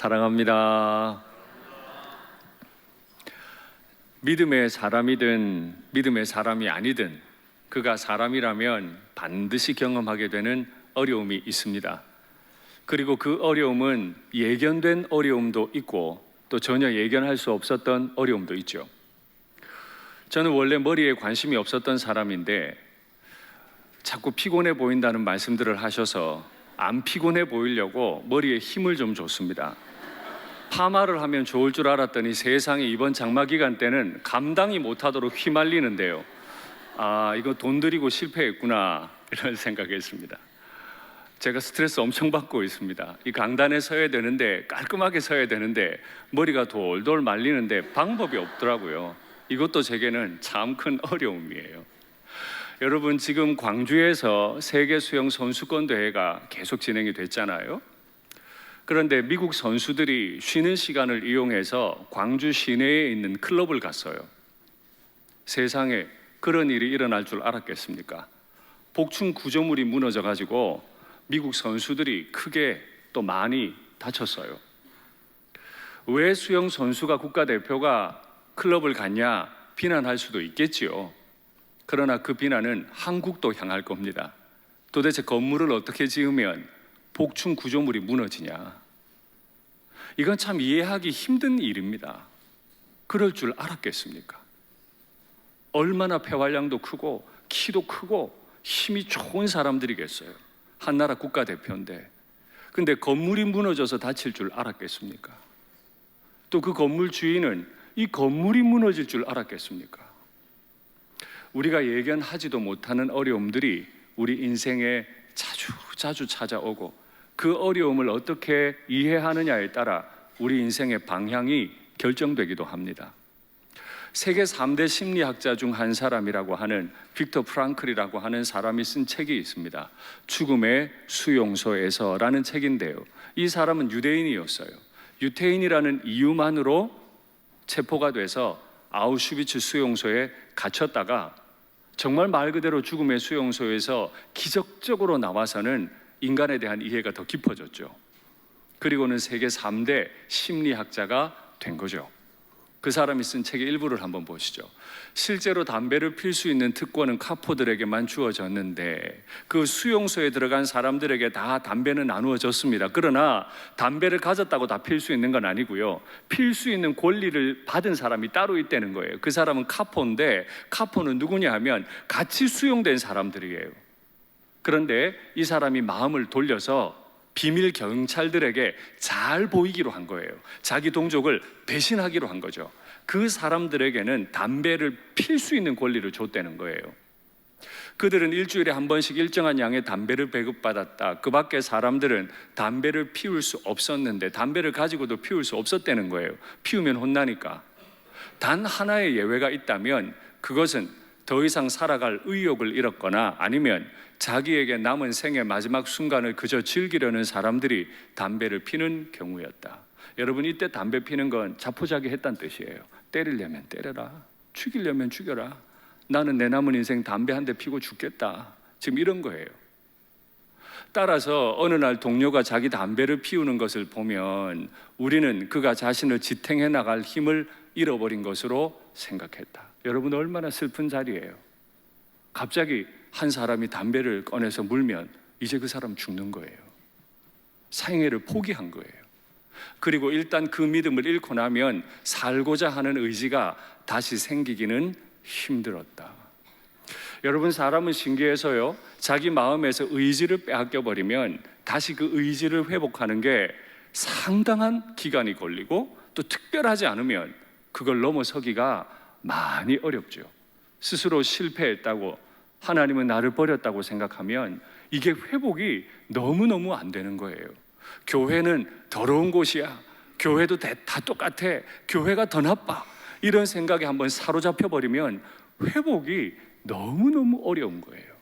사랑합니다. 믿음의 사람이든 믿음의 사람이 아니든 그가 사람이라면 반드시 경험하게 되는 어려움이 있습니다. 그리고 그 어려움은 예견된 어려움도 있고 또 전혀 예견할 수 없었던 어려움도 있죠. 저는 원래 머리에 관심이 없었던 사람인데 자꾸 피곤해 보인다는 말씀들을 하셔서 안 피곤해 보이려고 머리에 힘을 좀 줬습니다. 파마를 하면 좋을 줄 알았더니 세상에 이번 장마 기간 때는 감당이 못하도록 휘말리는데요. 이거 돈 들이고 실패했구나 이런 생각했습니다. 제가 스트레스 엄청 받고 있습니다. 이 강단에 서야 되는데 깔끔하게 서야 되는데 머리가 돌돌 말리는데 방법이 없더라고요. 이것도 제게는 참 큰 어려움이에요. 여러분, 지금 광주에서 세계 수영 선수권 대회가 계속 진행이 됐잖아요. 그런데 미국 선수들이 쉬는 시간을 이용해서 광주 시내에 있는 클럽을 갔어요. 세상에 그런 일이 일어날 줄 알았겠습니까? 복층 구조물이 무너져 가지고 미국 선수들이 크게 또 많이 다쳤어요. 왜 수영 선수가 국가대표가 클럽을 갔냐 비난할 수도 있겠지요. 그러나 그 비난은 한국도 향할 겁니다. 도대체 건물을 어떻게 지으면 복층 구조물이 무너지냐? 이건 참 이해하기 힘든 일입니다. 그럴 줄 알았겠습니까? 얼마나 폐활량도 크고 키도 크고 힘이 좋은 사람들이겠어요. 한나라 국가대표인데. 근데 건물이 무너져서 다칠 줄 알았겠습니까? 또 그 건물 주인은 이 건물이 무너질 줄 알았겠습니까? 우리가 예견하지도 못하는 어려움들이 우리 인생에 자주 찾아오고 그 어려움을 어떻게 이해하느냐에 따라 우리 인생의 방향이 결정되기도 합니다. 세계 3대 심리학자 중 한 사람이라고 하는 빅터 프랑클이라고 하는 사람이 쓴 책이 있습니다. 죽음의 수용소에서라는 책인데요. 이 사람은 유대인이었어요. 유태인이라는 이유만으로 체포가 돼서 아우슈비츠 수용소에 갇혔다가 정말 말 그대로 죽음의 수용소에서 기적적으로 나와서는 인간에 대한 이해가 더 깊어졌죠. 그리고는 세계 3대 심리학자가 된 거죠. 그 사람이 쓴 책의 일부를 한번 보시죠. 실제로 담배를 필 수 있는 특권은 카포들에게만 주어졌는데 그 수용소에 들어간 사람들에게 다 담배는 나누어졌습니다. 그러나 담배를 가졌다고 다 필 수 있는 건 아니고요. 필 수 있는 권리를 받은 사람이 따로 있다는 거예요. 그 사람은 카포인데 카포는 누구냐 하면 같이 수용된 사람들이에요. 그런데 이 사람이 마음을 돌려서 비밀 경찰들에게 잘 보이기로 한 거예요. 자기 동족을 배신하기로 한 거죠. 그 사람들에게는 담배를 필 수 있는 권리를 줬다는 거예요. 그들은 일주일에 한 번씩 일정한 양의 담배를 배급받았다. 그 밖에 사람들은 담배를 피울 수 없었는데 담배를 가지고도 피울 수 없었다는 거예요. 피우면 혼나니까. 단 하나의 예외가 있다면 그것은 더 이상 살아갈 의욕을 잃었거나 아니면 자기에게 남은 생의 마지막 순간을 그저 즐기려는 사람들이 담배를 피는 경우였다. 여러분, 이때 담배 피는 건 자포자기했다는 뜻이에요. 때리려면 때려라, 죽이려면 죽여라. 나는 내 남은 인생 담배 한 대 피고 죽겠다. 지금 이런 거예요. 따라서 어느 날 동료가 자기 담배를 피우는 것을 보면 우리는 그가 자신을 지탱해 나갈 힘을 잃어버린 것으로 생각했다. 여러분, 얼마나 슬픈 자리예요. 갑자기 한 사람이 담배를 꺼내서 물면 이제 그 사람 죽는 거예요. 생애를 포기한 거예요. 그리고 일단 그 믿음을 잃고 나면 살고자 하는 의지가 다시 생기기는 힘들었다. 여러분, 사람은 신기해서요, 자기 마음에서 의지를 빼앗겨 버리면 다시 그 의지를 회복하는 게 상당한 기간이 걸리고 또 특별하지 않으면 그걸 넘어서기가 많이 어렵죠. 스스로 실패했다고, 하나님은 나를 버렸다고 생각하면 이게 회복이 너무너무 안 되는 거예요. 교회는 더러운 곳이야. 교회도 다 똑같아. 교회가 더 나빠. 이런 생각에 한번 사로잡혀 버리면 회복이 너무너무 어려운 거예요.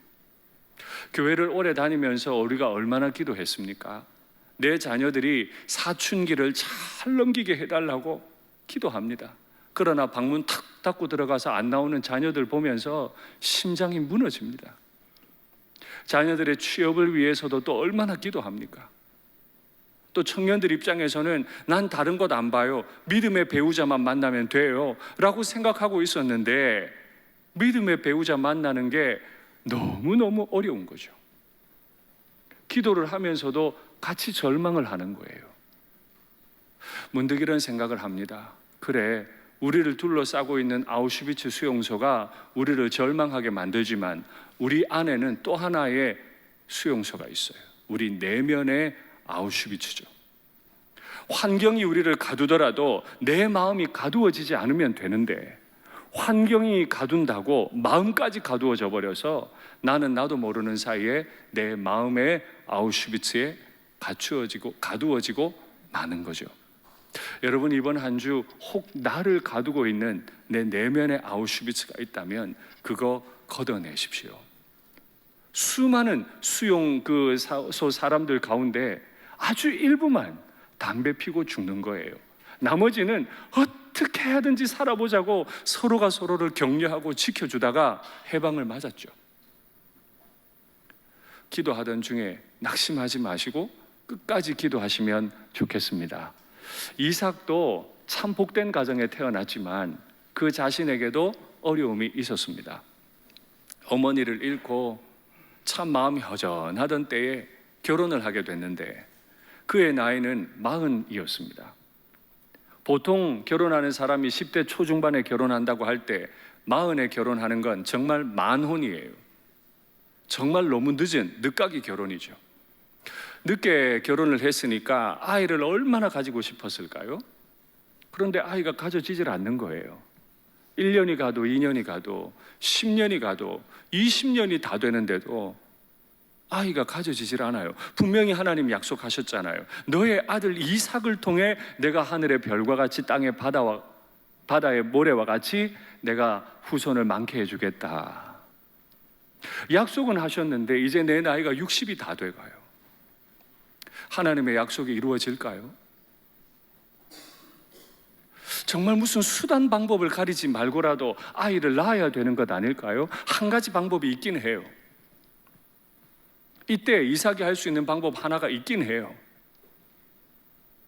교회를 오래 다니면서 우리가 얼마나 기도했습니까? 내 자녀들이 사춘기를 잘 넘기게 해달라고 기도합니다. 그러나 방문 탁 닫고 들어가서 안 나오는 자녀들 보면서 심장이 무너집니다. 자녀들의 취업을 위해서도 또 얼마나 기도합니까? 또 청년들 입장에서는 난 다른 것 안 봐요, 믿음의 배우자만 만나면 돼요 라고 생각하고 있었는데, 믿음의 배우자 만나는 게 너무너무 어려운 거죠. 기도를 하면서도 같이 절망을 하는 거예요. 문득 이런 생각을 합니다. 그래, 우리를 둘러싸고 있는 아우슈비츠 수용소가 우리를 절망하게 만들지만 우리 안에는 또 하나의 수용소가 있어요. 우리 내면의 아우슈비츠죠. 환경이 우리를 가두더라도 내 마음이 가두어지지 않으면 되는데, 환경이 가둔다고 마음까지 가두어져 버려서 나는 나도 모르는 사이에 내 마음의 아우슈비츠에 가두어지고 마는 거죠. 여러분, 이번 한 주 혹 나를 가두고 있는 내 내면의 아우슈비츠가 있다면 그거 걷어내십시오. 수많은 수용소 사람들 가운데 아주 일부만 담배 피고 죽는 거예요. 나머지는 어떻게 해야든지 살아보자고 서로가 서로를 격려하고 지켜주다가 해방을 맞았죠. 기도하던 중에 낙심하지 마시고 끝까지 기도하시면 좋겠습니다. 이삭도 참 복된 가정에 태어났지만 그 자신에게도 어려움이 있었습니다. 어머니를 잃고 참 마음이 허전하던 때에 결혼을 하게 됐는데 그의 나이는 40이었습니다. 보통 결혼하는 사람이 10대 초중반에 결혼한다고 할 때 40에 결혼하는 건 정말 만혼이에요. 정말 너무 늦가기 결혼이죠. 늦게 결혼을 했으니까 아이를 얼마나 가지고 싶었을까요? 그런데 아이가 가져지질 않는 거예요. 1년이 가도 2년이 가도 10년이 가도 20년이 다 되는데도 아이가 가져지질 않아요. 분명히 하나님 약속하셨잖아요. 너의 아들 이삭을 통해 내가 하늘의 별과 같이 땅의 바다의 모래와 같이 내가 후손을 많게 해주겠다. 약속은 하셨는데 이제 내 나이가 60이 다 돼가요. 하나님의 약속이 이루어질까요? 정말 무슨 수단 방법을 가리지 말고라도 아이를 낳아야 되는 것 아닐까요? 한 가지 방법이 있긴 해요. 이때 이삭이 할 수 있는 방법 하나가 있긴 해요.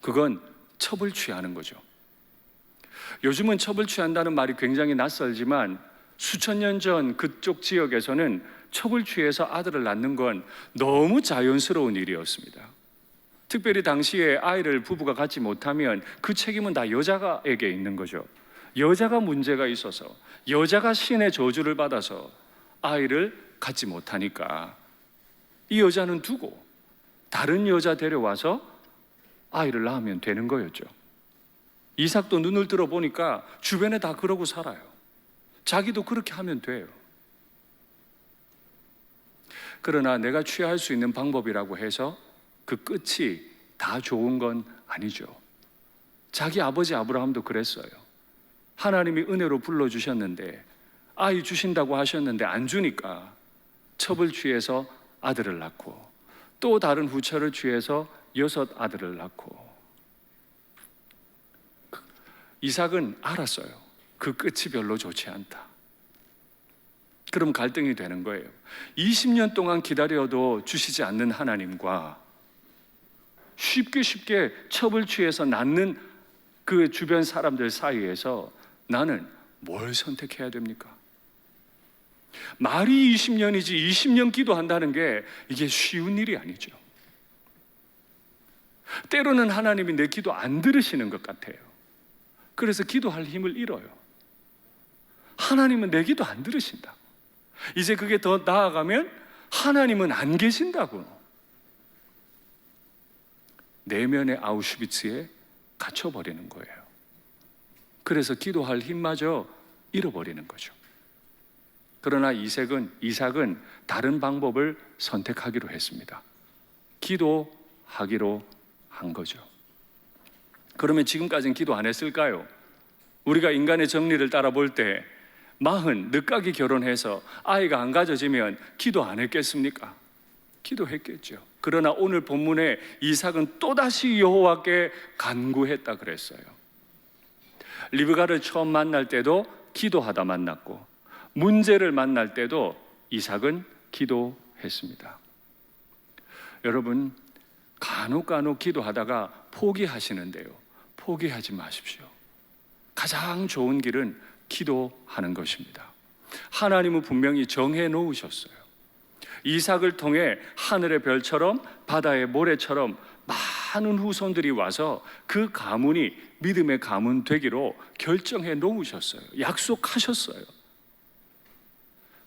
그건 첩을 취하는 거죠. 요즘은 첩을 취한다는 말이 굉장히 낯설지만 수천 년 전 그쪽 지역에서는 첩을 취해서 아들을 낳는 건 너무 자연스러운 일이었습니다. 특별히 당시에 아이를 부부가 갖지 못하면 그 책임은 다 여자에게 있는 거죠. 여자가 문제가 있어서, 여자가 신의 저주를 받아서 아이를 갖지 못하니까 이 여자는 두고 다른 여자 데려와서 아이를 낳으면 되는 거였죠. 이삭도 눈을 들어보니까 주변에 다 그러고 살아요. 자기도 그렇게 하면 돼요. 그러나 내가 취할 수 있는 방법이라고 해서 그 끝이 다 좋은 건 아니죠. 자기 아버지 아브라함도 그랬어요. 하나님이 은혜로 불러주셨는데 아이 주신다고 하셨는데 안 주니까 첩을 취해서 아들을 낳고 또 다른 후처를 취해서 6 아들을 낳고. 이삭은 알았어요. 그 끝이 별로 좋지 않다. 그럼 갈등이 되는 거예요. 20년 동안 기다려도 주시지 않는 하나님과 쉽게 첩을 취해서 낳는 그 주변 사람들 사이에서 나는 뭘 선택해야 됩니까? 말이 20년이지 20년 기도한다는 게 이게 쉬운 일이 아니죠. 때로는 하나님이 내 기도 안 들으시는 것 같아요. 그래서 기도할 힘을 잃어요. 하나님은 내 기도 안 들으신다. 이제 그게 더 나아가면 하나님은 안 계신다고. 내면의 아우슈비츠에 갇혀버리는 거예요. 그래서 기도할 힘마저 잃어버리는 거죠. 그러나 이삭은 다른 방법을 선택하기로 했습니다. 기도하기로 한 거죠. 그러면 지금까지는 기도 안 했을까요? 우리가 인간의 정리를 따라 볼 때 40 늦가기 결혼해서 아이가 안 가져지면 기도 안 했겠습니까? 기도했겠죠. 그러나 오늘 본문에 이삭은 또다시 여호와께 간구했다 그랬어요. 리브가를 처음 만날 때도 기도하다 만났고 문제를 만날 때도 이삭은 기도했습니다. 여러분, 간혹 기도하다가 포기하시는데요. 포기하지 마십시오. 가장 좋은 길은 기도하는 것입니다. 하나님은 분명히 정해 놓으셨어요. 이삭을 통해 하늘의 별처럼 바다의 모래처럼 많은 후손들이 와서 그 가문이 믿음의 가문 되기로 결정해 놓으셨어요. 약속하셨어요.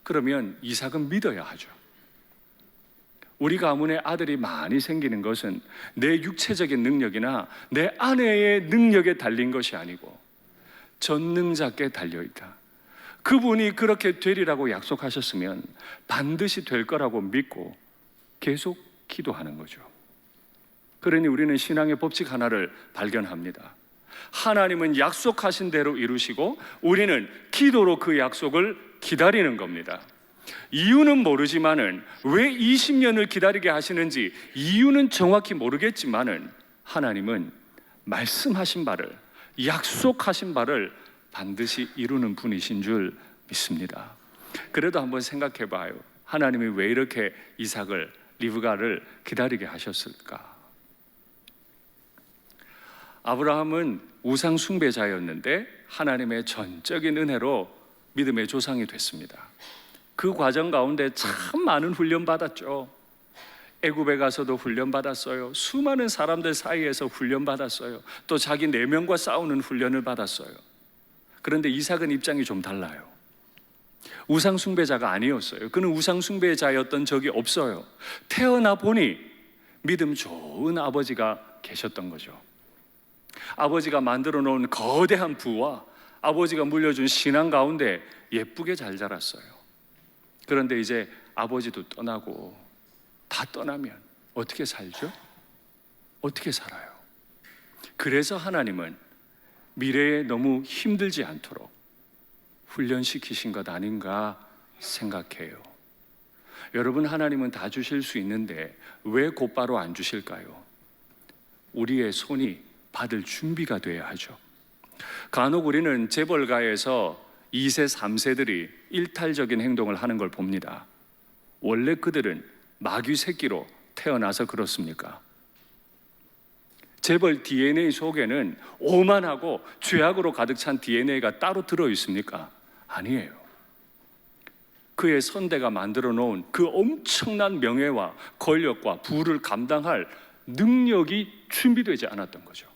그러면 이삭은 믿어야 하죠. 우리 가문에 아들이 많이 생기는 것은 내 육체적인 능력이나 내 아내의 능력에 달린 것이 아니고 전능자께 달려있다. 그분이 그렇게 되리라고 약속하셨으면 반드시 될 거라고 믿고 계속 기도하는 거죠. 그러니 우리는 신앙의 법칙 하나를 발견합니다. 하나님은 약속하신 대로 이루시고 우리는 기도로 그 약속을 기다리는 겁니다. 이유는 모르지만은 왜 20년을 기다리게 하시는지 이유는 정확히 모르겠지만은 하나님은 말씀하신 바를, 약속하신 바를 반드시 이루는 분이신 줄 믿습니다. 그래도 한번 생각해 봐요. 하나님이 왜 이렇게 이삭을, 리브가를 기다리게 하셨을까? 아브라함은 우상 숭배자였는데 하나님의 전적인 은혜로 믿음의 조상이 됐습니다. 그 과정 가운데 참 많은 훈련 받았죠. 애굽에 가서도 훈련 받았어요. 수많은 사람들 사이에서 훈련 받았어요. 또 자기 내면과 싸우는 훈련을 받았어요. 그런데 이삭은 입장이 좀 달라요. 우상 숭배자가 아니었어요. 그는 우상 숭배자였던 적이 없어요. 태어나 보니 믿음 좋은 아버지가 계셨던 거죠. 아버지가 만들어 놓은 거대한 부와 아버지가 물려준 신앙 가운데 예쁘게 잘 자랐어요. 그런데 이제 아버지도 떠나고 다 떠나면 어떻게 살죠? 어떻게 살아요? 그래서 하나님은 미래에 너무 힘들지 않도록 훈련시키신 것 아닌가 생각해요. 여러분, 하나님은 다 주실 수 있는데 왜 곧바로 안 주실까요? 우리의 손이 받을 준비가 돼야 하죠. 간혹 우리는 재벌가에서 2세, 3세들이 일탈적인 행동을 하는 걸 봅니다. 원래 그들은 마귀 새끼로 태어나서 그렇습니까? 재벌 DNA 속에는 오만하고 죄악으로 가득 찬 DNA가 따로 들어 있습니까? 아니에요. 그의 선대가 만들어 놓은 그 엄청난 명예와 권력과 부를 감당할 능력이 준비되지 않았던 거죠.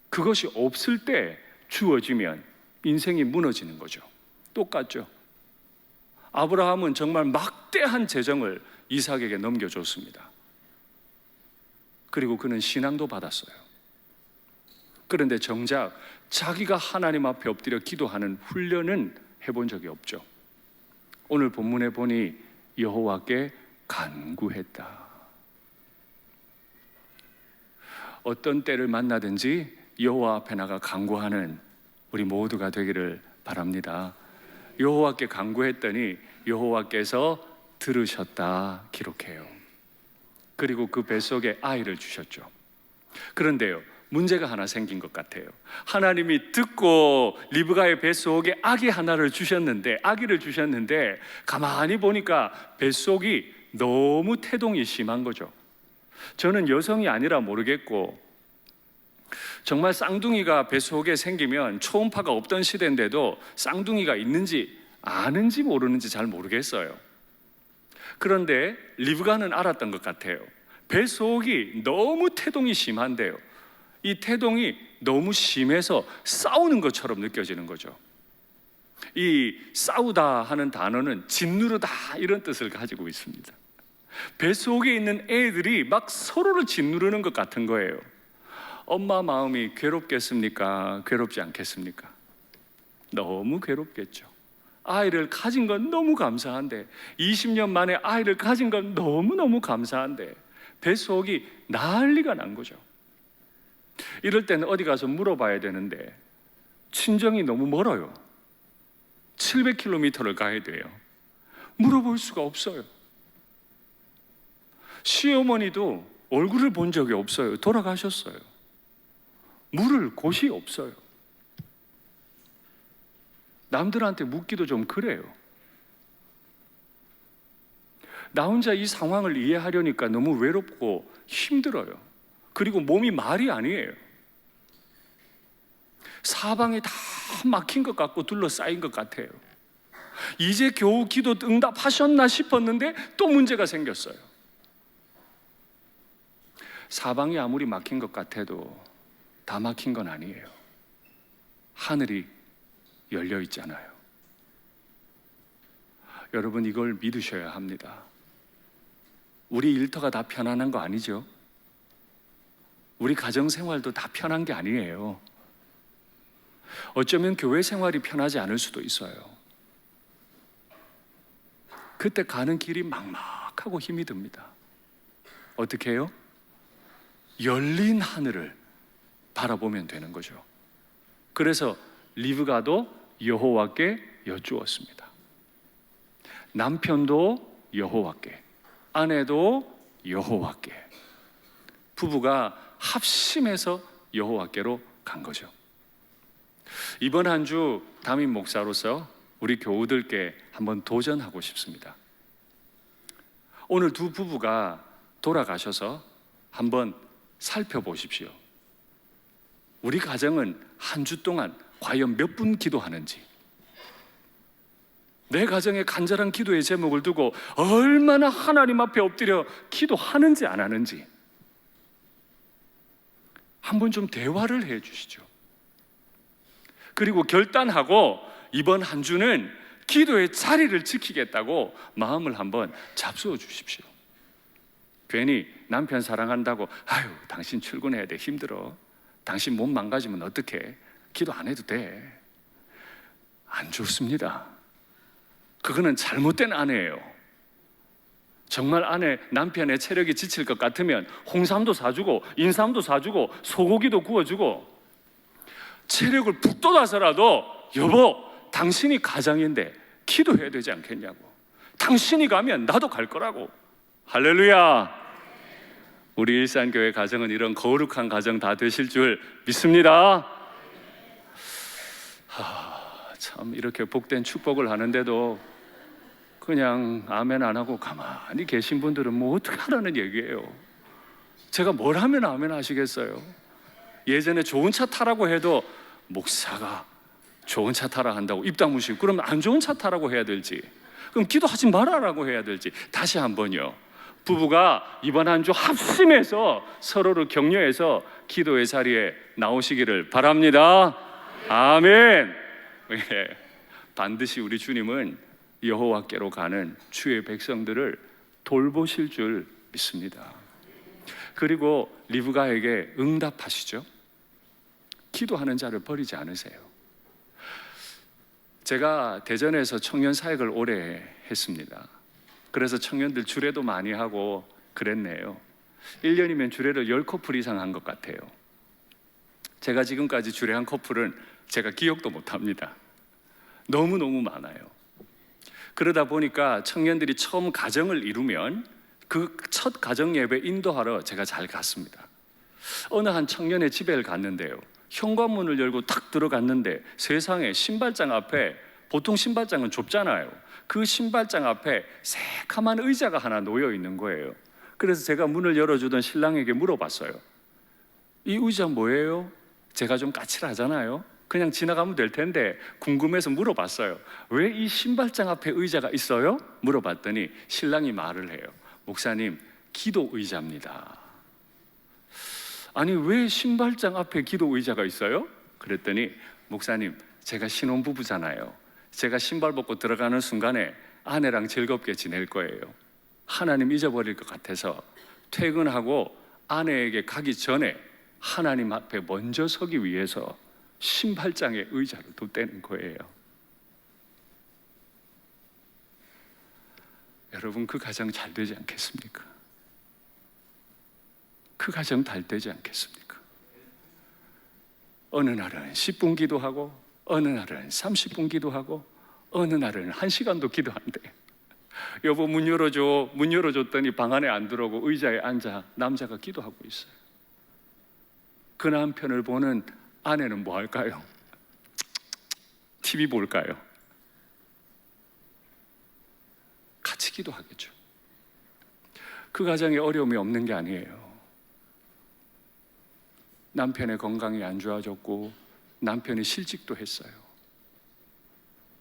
그것이 없을 때 주어지면 인생이 무너지는 거죠. 똑같죠. 아브라함은 정말 막대한 재정을 이삭에게 넘겨줬습니다. 그리고 그는 신앙도 받았어요. 그런데 정작 자기가 하나님 앞에 엎드려 기도하는 훈련은 해본 적이 없죠. 오늘 본문에 보니 여호와께 간구했다. 어떤 때를 만나든지 여호와 앞에 나가 간구하는 우리 모두가 되기를 바랍니다. 여호와께 간구했더니 여호와께서 들으셨다 기록해요. 그리고 그 뱃속에 아이를 주셨죠. 그런데요, 문제가 하나 생긴 것 같아요. 하나님이 듣고 리브가의 뱃속에 아기를 주셨는데 가만히 보니까 뱃속이 너무 태동이 심한 거죠. 저는 여성이 아니라 모르겠고 정말 쌍둥이가 뱃속에 생기면 초음파가 없던 시대인데도 쌍둥이가 있는지 아는지 모르는지 잘 모르겠어요. 그런데 리브가는 알았던 것 같아요. 뱃속이 너무 태동이 심한데요, 이 태동이 너무 심해서 싸우는 것처럼 느껴지는 거죠. 이 싸우다 하는 단어는 짓누르다 이런 뜻을 가지고 있습니다. 뱃속에 있는 애들이 막 서로를 짓누르는 것 같은 거예요. 엄마 마음이 괴롭겠습니까? 괴롭지 않겠습니까? 너무 괴롭겠죠. 아이를 가진 건 너무 감사한데, 20년 만에 아이를 가진 건 너무너무 감사한데 뱃속이 난리가 난 거죠. 이럴 때는 어디 가서 물어봐야 되는데 친정이 너무 멀어요. 700km를 가야 돼요. 물어볼 수가 없어요. 시어머니도 얼굴을 본 적이 없어요. 돌아가셨어요. 물을 곳이 없어요. 남들한테 묻기도 좀 그래요. 나 혼자 이 상황을 이해하려니까 너무 외롭고 힘들어요. 그리고 몸이 말이 아니에요. 사방이 다 막힌 것 같고 둘러싸인 것 같아요. 이제 겨우 기도 응답하셨나 싶었는데 또 문제가 생겼어요. 사방이 아무리 막힌 것 같아도 다 막힌 건 아니에요. 하늘이 열려 있잖아요. 여러분, 이걸 믿으셔야 합니다. 우리 일터가 다 편안한 거 아니죠? 우리 가정 생활도 다 편한 게 아니에요. 어쩌면 교회 생활이 편하지 않을 수도 있어요. 그때 가는 길이 막막하고 힘이 듭니다. 어떻게 해요? 열린 하늘을 바라보면 되는 거죠. 그래서 리브가도 여호와께 여쭈었습니다. 남편도 여호와께, 아내도 여호와께, 부부가 합심해서 여호와께로 간 거죠. 이번 한 주 담임 목사로서 우리 교우들께 한번 도전하고 싶습니다. 오늘 두 부부가 돌아가셔서 한번 살펴보십시오. 우리 가정은 한 주 동안 과연 몇 분 기도하는지, 내 가정의 간절한 기도의 제목을 두고 얼마나 하나님 앞에 엎드려 기도하는지 안 하는지 한번 좀 대화를 해 주시죠. 그리고 결단하고 이번 한 주는 기도의 자리를 지키겠다고 마음을 한번 잡수어 주십시오. 괜히 남편 사랑한다고 아유 당신 출근해야 돼 힘들어, 당신 몸 망가지면 어떡해, 기도 안 해도 돼. 안 좋습니다. 그거는 잘못된 아내예요. 정말 아내, 남편의 체력이 지칠 것 같으면 홍삼도 사주고 인삼도 사주고 소고기도 구워주고 체력을 북돋아서라도 여보 당신이 가장인데 기도해야 되지 않겠냐고, 당신이 가면 나도 갈 거라고. 할렐루야. 우리 일산교회 가정은 이런 거룩한 가정 다 되실 줄 믿습니다. 참 이렇게 복된 축복을 하는데도 그냥 아멘 안 하고 가만히 계신 분들은 뭐 어떻게 하라는 얘기예요? 제가 뭘 하면 아멘 하시겠어요? 예전에 좋은 차 타라고 해도 목사가 좋은 차 타라 한다고 입 다무시고 그러면 안 좋은 차 타라고 해야 될지, 그럼 기도하지 말아라고 해야 될지. 다시 한번요, 부부가 이번 한 주 합심해서 서로를 격려해서 기도의 자리에 나오시기를 바랍니다. 아멘. 예. 반드시 우리 주님은 여호와께로 가는 주의 백성들을 돌보실 줄 믿습니다. 그리고 리브가에게 응답하시죠. 기도하는 자를 버리지 않으세요. 제가 대전에서 청년 사역을 오래 했습니다. 그래서 청년들 주례도 많이 하고 그랬네요. 1년이면 주례를 10커플 이상 한 것 같아요. 제가 지금까지 주례한 커플은 제가 기억도 못합니다. 너무너무 많아요. 그러다 보니까 청년들이 처음 가정을 이루면 그 첫 가정 예배 인도하러 제가 잘 갔습니다. 어느 한 청년의 집에 갔는데요, 현관문을 열고 탁 들어갔는데 세상에 신발장 앞에, 보통 신발장은 좁잖아요. 그 신발장 앞에 새카만 의자가 하나 놓여 있는 거예요. 그래서 제가 문을 열어주던 신랑에게 물어봤어요. 이 의자 뭐예요? 제가 좀 까칠하잖아요. 그냥 지나가면 될 텐데 궁금해서 물어봤어요. 왜 이 신발장 앞에 의자가 있어요? 물어봤더니 신랑이 말을 해요. 목사님, 기도 의자입니다. 아니 왜 신발장 앞에 기도 의자가 있어요? 그랬더니 목사님, 제가 신혼부부잖아요. 제가 신발 벗고 들어가는 순간에 아내랑 즐겁게 지낼 거예요. 하나님 잊어버릴 것 같아서 퇴근하고 아내에게 가기 전에 하나님 앞에 먼저 서기 위해서 신발장에 의자를 뒀다는 거예요. 여러분, 그 가정 잘 되지 않겠습니까? 그 가정 잘 되지 않겠습니까? 어느 날은 10분 기도하고 어느 날은 30분 기도하고 어느 날은 1시간도 기도한대. 여보 문 열어줘. 문 열어줬더니 방 안에 안 들어오고 의자에 앉아 남자가 기도하고 있어요. 그 남편을 보는 아내는 뭐 할까요? TV 볼까요? 같이 기도하겠죠. 그 가정에 어려움이 없는 게 아니에요. 남편의 건강이 안 좋아졌고 남편이 실직도 했어요.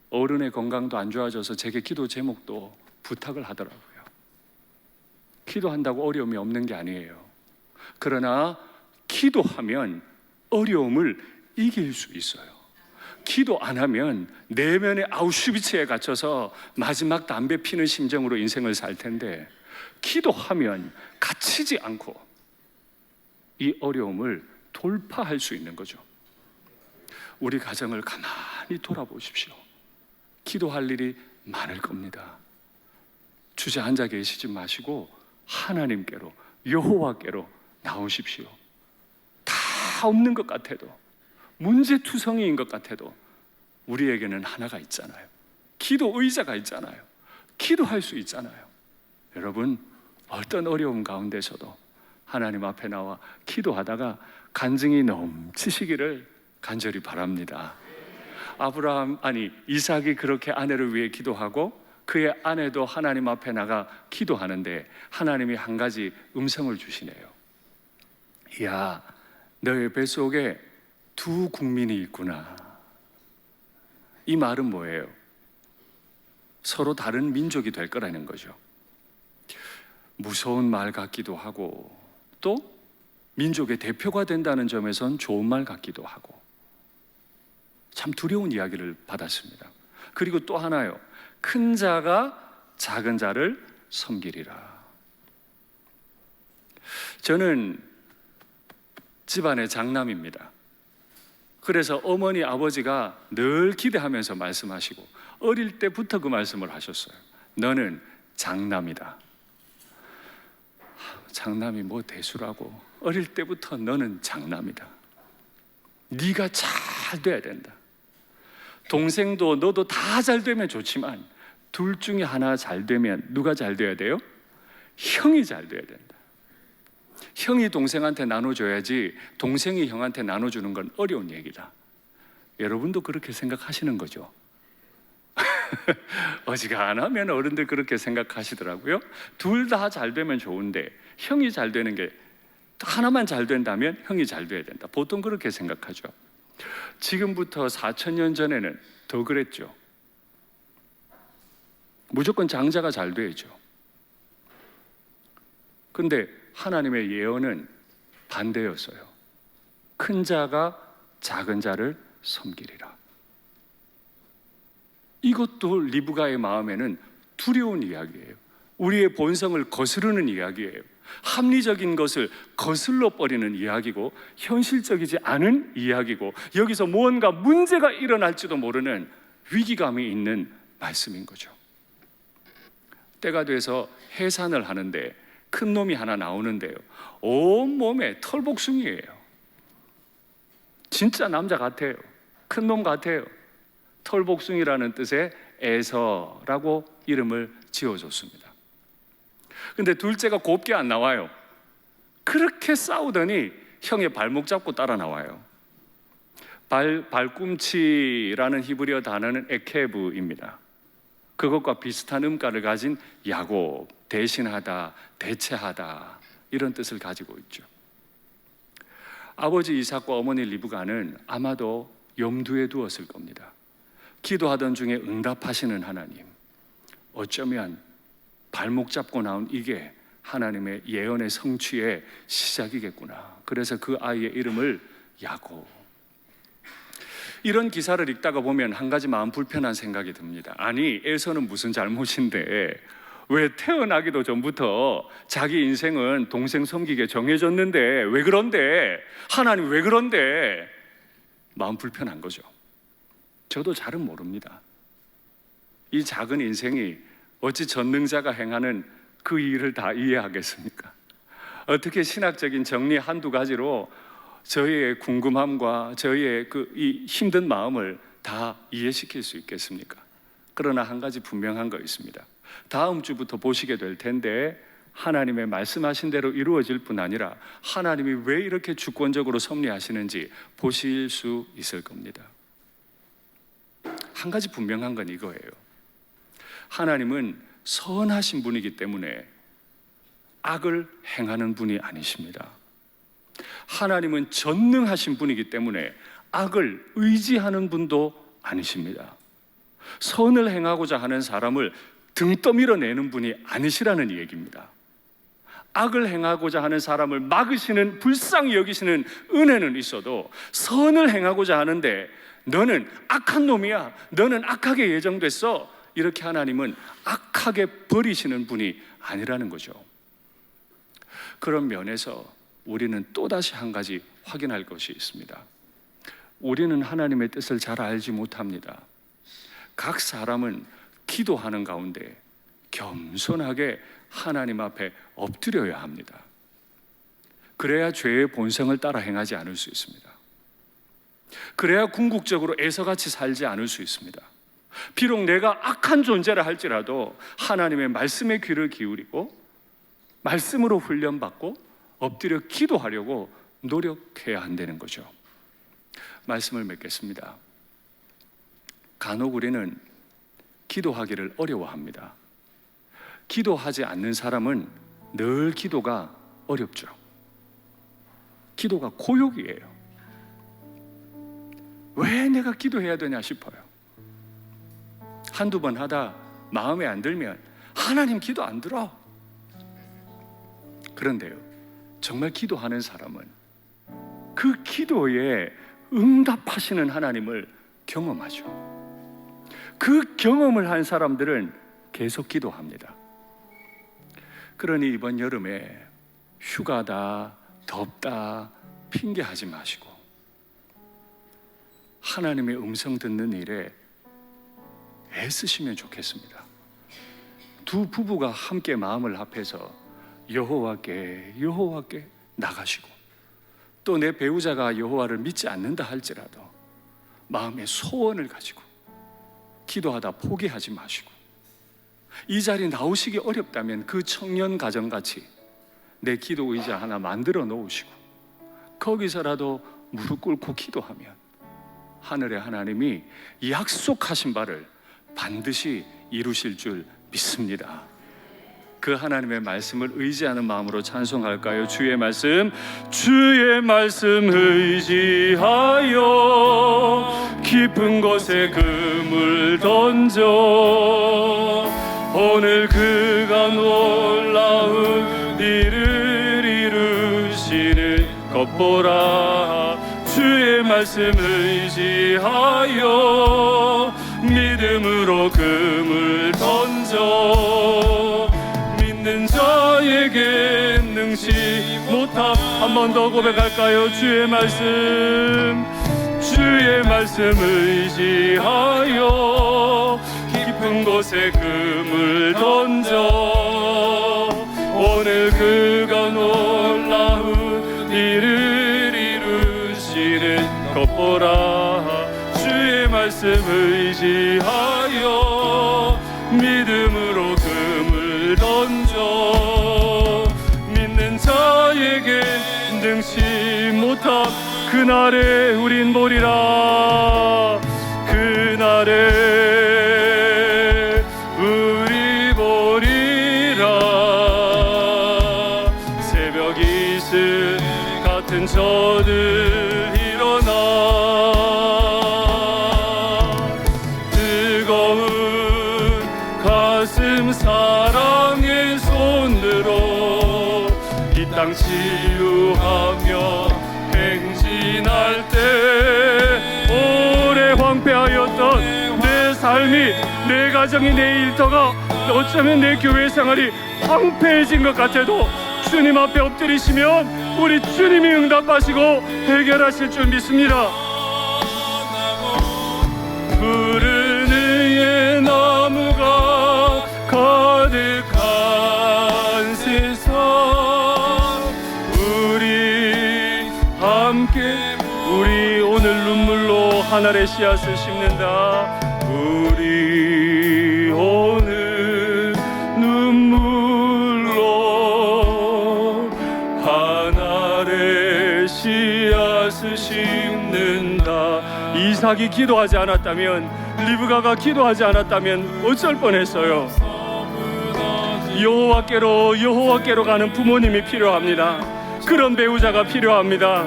어른의 건강도 안 좋아져서 제게 기도 제목도 부탁을 하더라고요. 기도한다고 어려움이 없는 게 아니에요. 그러나 기도하면 어려움을 이길 수 있어요. 기도 안 하면 내면의 아우슈비츠에 갇혀서 마지막 담배 피는 심정으로 인생을 살 텐데, 기도하면 갇히지 않고 이 어려움을 돌파할 수 있는 거죠. 우리 가정을 가만히 돌아보십시오. 기도할 일이 많을 겁니다. 주저앉아 계시지 마시고 하나님께로, 여호와께로 나오십시오. 다 없는 것 같아도, 문제투성이인 것 같아도 우리에게는 하나가 있잖아요. 기도 의자가 있잖아요. 기도할 수 있잖아요. 여러분, 어떤 어려움 가운데서도 하나님 앞에 나와 기도하다가 간증이 넘치시기를 간절히 바랍니다. 이삭이 그렇게 아내를 위해 기도하고 그의 아내도 하나님 앞에 나가 기도하는데 하나님이 한 가지 음성을 주시네요. 야, 너의 뱃속에 두 국민이 있구나. 이 말은 뭐예요? 서로 다른 민족이 될 거라는 거죠. 무서운 말 같기도 하고 또 민족의 대표가 된다는 점에선 좋은 말 같기도 하고 참 두려운 이야기를 받았습니다. 그리고 또 하나요. 큰 자가 작은 자를 섬기리라. 저는 집안의 장남입니다. 그래서 어머니, 아버지가 늘 기대하면서 말씀하시고 어릴 때부터 그 말씀을 하셨어요. 너는 장남이다. 장남이 뭐 대수라고. 어릴 때부터 너는 장남이다. 네가 잘 돼야 된다. 동생도 너도 다 잘 되면 좋지만 둘 중에 하나 잘 되면 누가 잘 돼야 돼요? 형이 잘 돼야 된다. 형이 동생한테 나눠줘야지 동생이 형한테 나눠주는 건 어려운 얘기다. 여러분도 그렇게 생각하시는 거죠? 어지간하면 어른들 그렇게 생각하시더라고요. 둘 다 잘 되면 좋은데 형이 잘 되는 게 하나만 잘 된다면 형이 잘 돼야 된다. 보통 그렇게 생각하죠. 지금부터 4,000년 전에는 더 그랬죠. 무조건 장자가 잘 돼야죠. 근데 하나님의 예언은 반대였어요. 큰 자가 작은 자를 섬기리라. 이것도 리브가의 마음에는 두려운 이야기예요. 우리의 본성을 거스르는 이야기예요. 합리적인 것을 거슬러 버리는 이야기고 현실적이지 않은 이야기고 여기서 무언가 문제가 일어날지도 모르는 위기감이 있는 말씀인 거죠. 때가 돼서 해산을 하는데 큰 놈이 하나 나오는데요, 온몸에 털복숭이에요. 진짜 남자 같아요. 큰 놈 같아요. 털복숭이라는 뜻의 에서라고 이름을 지어줬습니다. 근데 둘째가 곱게 안 나와요. 그렇게 싸우더니 형의 발목 잡고 따라 나와요. 발꿈치라는 히브리어 단어는 에케브입니다. 그것과 비슷한 음가를 가진 야곱, 대신하다, 대체하다 이런 뜻을 가지고 있죠. 아버지 이삭과 어머니 리브가는 아마도 염두에 두었을 겁니다. 기도하던 중에 응답하시는 하나님, 어쩌면 발목 잡고 나온 이게 하나님의 예언의 성취의 시작이겠구나. 그래서 그 아이의 이름을 야곱. 이런 기사를 읽다가 보면 한 가지 마음 불편한 생각이 듭니다. 아니, 에서는 무슨 잘못인데 왜 태어나기도 전부터 자기 인생은 동생 섬기게 정해졌는데 왜 그런데? 하나님 왜 그런데? 마음 불편한 거죠. 저도 잘은 모릅니다. 이 작은 인생이 어찌 전능자가 행하는 그 일을 다 이해하겠습니까? 어떻게 신학적인 정리 한두 가지로 저희의 궁금함과 저희의 이 힘든 마음을 다 이해시킬 수 있겠습니까? 그러나 한 가지 분명한 거 있습니다. 다음 주부터 보시게 될 텐데 하나님의 말씀하신 대로 이루어질 뿐 아니라 하나님이 왜 이렇게 주권적으로 섭리하시는지 보실 수 있을 겁니다. 한 가지 분명한 건 이거예요. 하나님은 선하신 분이기 때문에 악을 행하는 분이 아니십니다. 하나님은 전능하신 분이기 때문에 악을 의지하는 분도 아니십니다. 선을 행하고자 하는 사람을 등 떠밀어내는 분이 아니시라는 얘기입니다. 악을 행하고자 하는 사람을 막으시는, 불쌍히 여기시는 은혜는 있어도 선을 행하고자 하는데 너는 악한 놈이야, 너는 악하게 예정됐어, 이렇게 하나님은 악하게 버리시는 분이 아니라는 거죠. 그런 면에서 우리는 또다시 한 가지 확인할 것이 있습니다. 우리는 하나님의 뜻을 잘 알지 못합니다. 각 사람은 기도하는 가운데 겸손하게 하나님 앞에 엎드려야 합니다. 그래야 죄의 본성을 따라 행하지 않을 수 있습니다. 그래야 궁극적으로 에서같이 살지 않을 수 있습니다. 비록 내가 악한 존재라 할지라도 하나님의 말씀에 귀를 기울이고 말씀으로 훈련받고 엎드려 기도하려고 노력해야 한다는 거죠. 말씀을 맺겠습니다. 간혹 우리는 기도하기를 어려워합니다. 기도하지 않는 사람은 늘 기도가 어렵죠. 기도가 고역이에요. 왜 내가 기도해야 되냐 싶어요. 한두 번 하다 마음에 안 들면 하나님 기도 안 들어. 그런데요, 정말 기도하는 사람은 그 기도에 응답하시는 하나님을 경험하죠. 그 경험을 한 사람들은 계속 기도합니다. 그러니 이번 여름에 휴가다, 덥다 핑계하지 마시고 하나님의 음성 듣는 일에 애쓰시면 좋겠습니다. 두 부부가 함께 마음을 합해서 여호와께 나가시고, 또 내 배우자가 여호와를 믿지 않는다 할지라도 마음의 소원을 가지고 기도하다 포기하지 마시고, 이 자리 나오시기 어렵다면 그 청년 가정같이 내 기도 의자 하나 만들어 놓으시고 거기서라도 무릎 꿇고 기도하면 하늘의 하나님이 약속하신 바를 반드시 이루실 줄 믿습니다. 그 하나님의 말씀을 의지하는 마음으로 찬송할까요? 주의 말씀 의지하여 깊은 곳에 그물 던져 오늘 그가 놀라운 일을 이루시는 것 보라. 주의 말씀 의지하여 믿음으로 그물 던져 믿는 자에게 능치 못함. 한 번 더 고백할까요? 주의 말씀 의지하여 깊은 곳에 그물 던져 오늘 그가 놀라운 일을 이루시는 것 보라. 주의 말씀 의지하여 믿음으로 그물 던져 믿는 자에게 능치 못함. 그날에 우린 보리라. 그날에 우리 보리라. 새벽 이슬 같은 저들 일어나 뜨거운 가슴 사랑의 손으로 이 땅 치유하며 행진할 때 오래 황폐하였던 내 삶이, 내 가정이, 내 일터가, 어쩌면 내 교회 생활이 황폐해진 것 같아도 주님 앞에 엎드리시면 우리 주님이 응답하시고 해결하실 줄 믿습니다. 푸른 의의 나무가 가득한 세상 우리 함께 우리 오늘 눈물로 하늘의 씨앗을 심는다. 우리 오늘 눈물로 하늘의 씨앗을 심는다. 이삭이 기도하지 않았다면, 리브가가 기도하지 않았다면 어쩔 뻔했어요. 여호와께로 가는 부모님이 필요합니다. 그런 배우자가 필요합니다.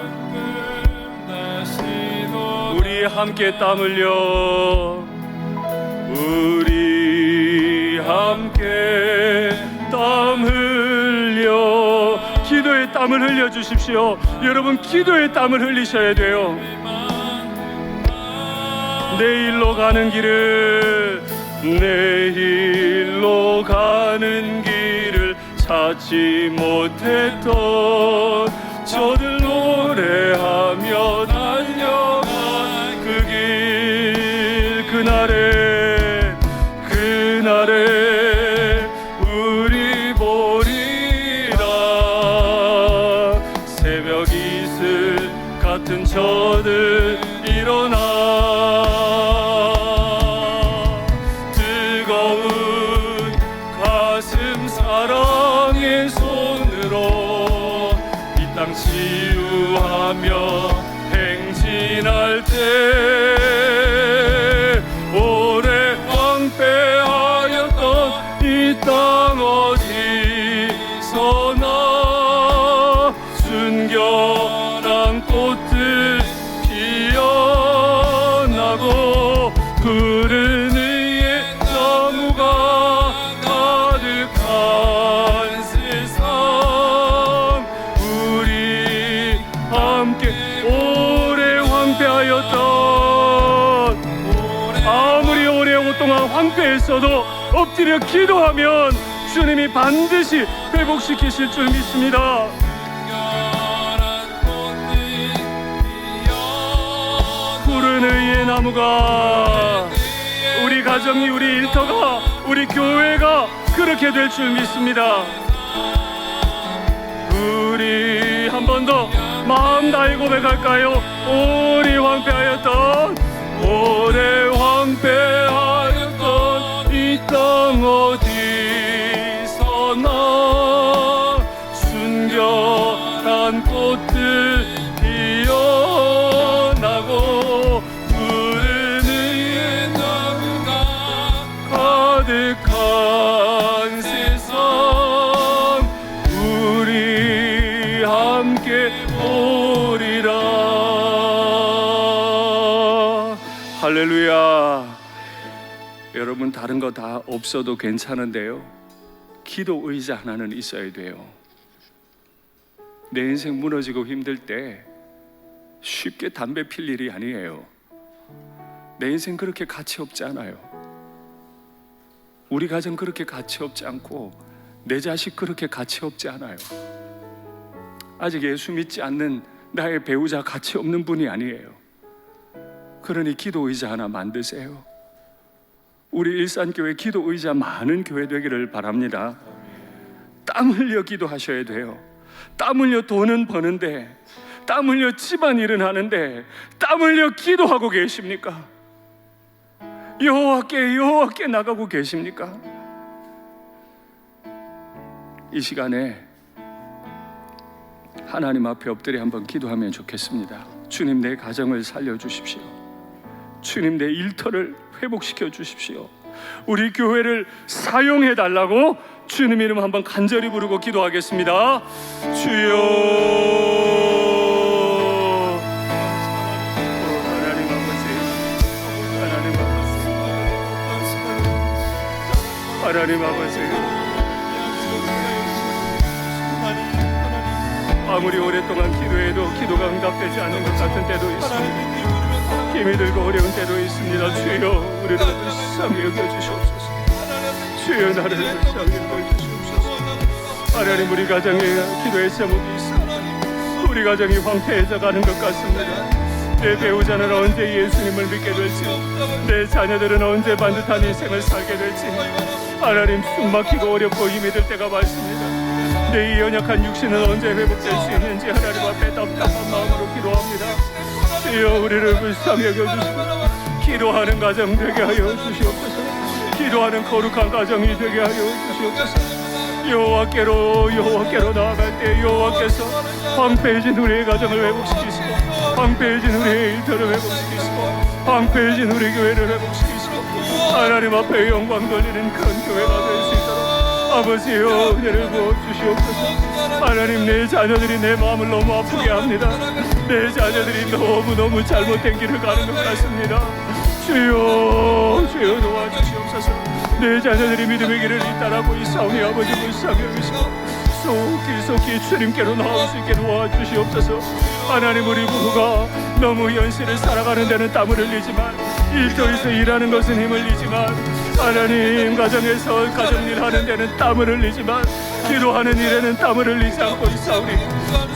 우리 함께 땀 흘려, 우리 함께 땀 흘려. 기도의 땀을 흘려 주십시오. 여러분, 기도의 땀을 흘리셔야 돼요. 내일로 가는 길을, 내일로 가는 길을 찾지 못했던 저들 노래하며 달려간 그 길, 그날에 우리 보리라. 새벽 이슬 같은 저들 일어나, 뜨거운 가슴 사랑의 손으로 이 땅 치유하며 행진할 때, 오래 황폐하였던 이 땅 어디서나 순결한 꽃들 피어나고 푸른 의의 나무가 가득한 세상, 우리 함께 오래 황폐하였던, 아무리 오래 오랫동안 황폐했어도 엎드려 기도하면 주님이 반드시 회복시키실 줄 믿습니다. 푸른 의의 나무가, 우리 가정이, 우리 일터가, 우리 교회가 그렇게 될 줄 믿습니다. 우리 한 번 더 마음 다해 고백할까요? 오래 황폐하였던, 오래 황폐하였던 이 땅 어디서나 순결한 꽃들 피어나고 푸른 의의 나무가 가득한 세상, 우리 함께 오리라. 할렐루야. 여러분, 다른 거 다 없어도 괜찮은데요, 기도 의자 하나는 있어야 돼요. 내 인생 무너지고 힘들 때 쉽게 담배 필 일이 아니에요. 내 인생 그렇게 가치 없지 않아요. 우리 가정 그렇게 가치 없지 않고 내 자식 그렇게 가치 없지 않아요. 아직 예수 믿지 않는 나의 배우자 가치 없는 분이 아니에요. 그러니 기도 의자 하나 만드세요. 우리 일산교회 기도 의자 많은 교회 되기를 바랍니다. 땀 흘려 기도하셔야 돼요. 땀 흘려 돈은 버는데, 땀 흘려 집안일은 하는데 땀 흘려 기도하고 계십니까? 여호와께 나가고 계십니까? 이 시간에 하나님 앞에 엎드려 한번 기도하면 좋겠습니다. 주님, 내 가정을 살려주십시오. 주님, 내 일터를 회복시켜 주십시오. 우리 교회를 사용해 달라고 주님 이름 한번 간절히 부르고 기도하겠습니다. 주여, 하나님 아버지, 하나님 아버지, 아무리 오랫동안 기도해도 기도가 응답되지 않는 것 같은 때도 있습니다. 힘이 들고 어려운 때도 있습니다. 주여, 우리를 불쌍히 여겨주시옵소서. 주여, 나를 불쌍히 여겨주시옵소서. 하나님, 우리 가정에 기도의 제목이 있습니다. 우리 가정이 황폐해져 가는 것 같습니다. 내 배우자는 언제 예수님을 믿게 될지, 내 자녀들은 언제 반듯한 인생을 살게 될지, 하나님, 숨막히고 어렵고 힘이 들 때가 많습니다. 내 이 연약한 육신은 언제 회복될 수 있는지 하나님 앞에 답답한 마음으로 기도합니다. 주여, 우리를 불쌍히 여겨주시고 기도하는 가정 되게 하여 주시옵소서. 기도하는 거룩한 가정이 되게 하여 주시옵소서. 여호와께로 나아갈 때 여호와께서 황폐해진 우리의 가정을 회복시키시고, 황폐해진 우리의 일터를 회복시키시고, 황폐해진 우리 교회를 회복시키시고, 하나님 앞에 영광 돌리는 큰 교회가 될 수 있도록 아버지여 은혜를 부어 주시옵소서. 하나님, 내 자녀들이 내 마음을 너무 아프게 합니다. 내 자녀들이 너무너무 잘못된 길을 가는 것 같습니다. 주여, 주여 도와주시옵소서. 내 자녀들이 믿음의 길을 잇따라고 있사오니 아버지 불쌍히 여기시고 속히 주님께로 나올 수 있게 도와주시옵소서. 하나님, 우리 부부가 너무 현실을 살아가는 데는 땀을 흘리지만 일터에서 일하는 것은 힘을 흘리지만 하나님, 가정에서 가정일 하는 데는 땀을 흘리지만 기도하는 일에는 땀을 흘리지 않고 있사오니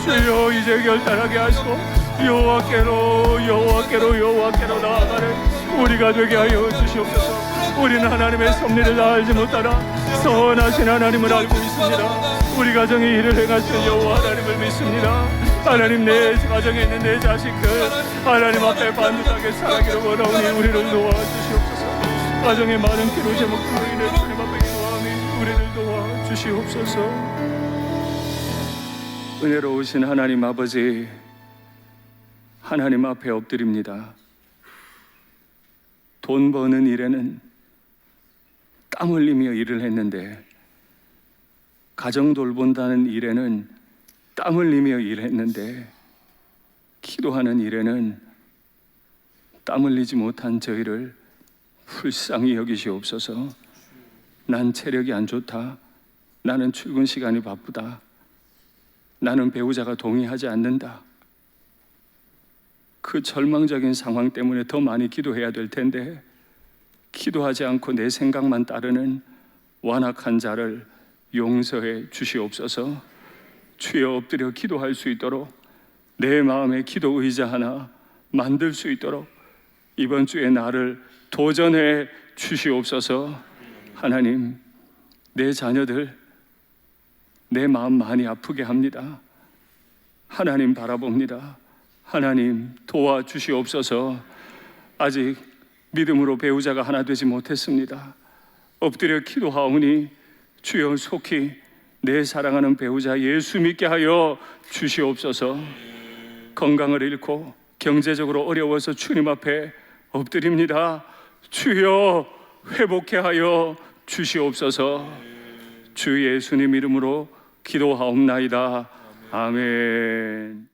주여 이제 결단하게 하시고 여호와께로 나아가는 우리가 되게 하여 주시옵소서. 우리는 하나님의 섭리를 다 알지 못하나 선하신 하나님을 알고 있습니다. 우리 가정에 일을 행하시는 여호와 하나님을 믿습니다. 하나님, 내 가정에 있는 내 자식들 하나님 앞에 반듯하게 살아기를 원하오니 우리를 도와주시옵소서. 가정에 많은 기도 제목으로 인해 주님 앞에 기도하오니 우리를 도와주시옵소서. 은혜로우신 하나님 아버지, 하나님 앞에 엎드립니다. 돈 버는 일에는 땀 흘리며 일을 했는데, 가정 돌본다는 일에는 땀 흘리며 일했는데, 기도하는 일에는 땀 흘리지 못한 저희를 불쌍히 여기시옵소서. 난 체력이 안 좋다. 나는 출근 시간이 바쁘다. 나는 배우자가 동의하지 않는다. 그 절망적인 상황 때문에 더 많이 기도해야 될 텐데 기도하지 않고 내 생각만 따르는 완악한 자를 용서해 주시옵소서. 주여, 엎드려 기도할 수 있도록 내 마음에 기도 의자 하나 만들 수 있도록 이번 주에 나를 도전해 주시옵소서. 하나님, 내 자녀들 내 마음 많이 아프게 합니다. 하나님 바라봅니다. 하나님 도와주시옵소서. 아직 믿음으로 배우자가 하나 되지 못했습니다. 엎드려 기도하오니 주여 속히 내 사랑하는 배우자 예수 믿게 하여 주시옵소서. 건강을 잃고 경제적으로 어려워서 주님 앞에 엎드립니다. 주여 회복해 하여 주시옵소서. 주 예수님 이름으로 기도하옵나이다. 아멘.